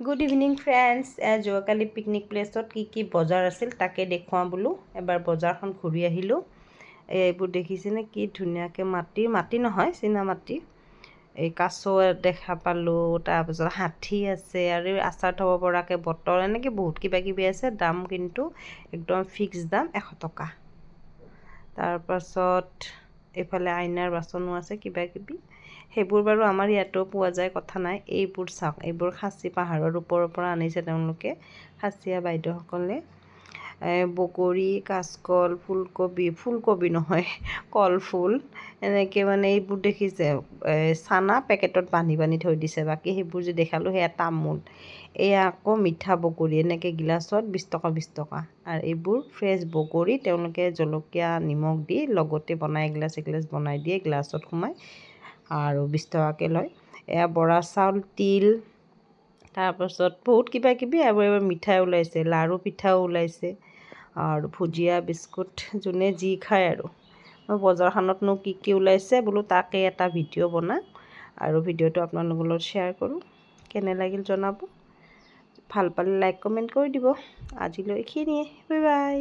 Good evening friends. যোৱাকালি picnic প্লেচত কি বজাৰ আছিল তাকে দেখুৱাওঁ বোলো। এবাৰ বজাৰখন ঘূৰি আহিলোঁ। এইবোৰ দেখিছেনে কি ধুনীয়াকৈ মাটি নহয়, চীনা মাটি। এই কাছ দেখা পালোঁ, তাৰপিছত হাতী আছে আৰু আচাৰ থ'ব পৰাকৈ বটল, এনেকৈ বহুত কিবা কিবি আছে। দাম কিন্তু একদম ফিক্স দাম 100 টকা। তাৰপাছত এইফালে আইনাৰ বাচনো আছে কিবা কিবি। সেইবোৰ বাৰু আমাৰ ইয়াতো পোৱা যায়, কথা নাই। এইবোৰ চাওক, এইবোৰ খাচী পাহাৰৰ ওপৰৰ পৰা আনিছে তেওঁলোকে, খাচীয়া বাইদেউসকলে। বগৰী, কাচকল, ফুলকবি নহয়, কলফুল, এনেকৈ মানে এইবোৰ দেখিছে। চানা পেকেটত বান্ধি থৈ দিছে। বাকী সেইবোৰ যে দেখালোঁ সেয়া তামোল। এয়া আকৌ মিঠা বগৰী, এনেকৈ গিলাচত 20 টকা 20 টকা। আৰু এইবোৰ ফ্ৰেছ বগৰী, তেওঁলোকে জলকীয়া নিমখ দি লগতে বনাই এগিলাচ বনাই দিয়ে, গিলাচত সোমাই আৰু 20 টকাকৈ লয়। এয়া বৰা চাউল, তিল, তাৰপাছত বহুত কিবা কিবি। আৰু এবাৰ মিঠাই ওলাইছে, লাৰু পিঠাও ওলাইছে আৰু ভুজিয়া, বিস্কুট, যোনে যি খায় আৰু। মই বজাৰখনতনো কি ওলাইছে বোলো তাকে এটা ভিডিঅ' বনাওঁ আৰু ভিডিঅ'টো আপোনালোকৰ লগত শ্বেয়াৰ কৰোঁ। কেনে লাগিল জনাব, ভাল পালে লাইক কমেণ্ট কৰি দিব। আজিলৈ এইখিনিয়ে, বাই বাই।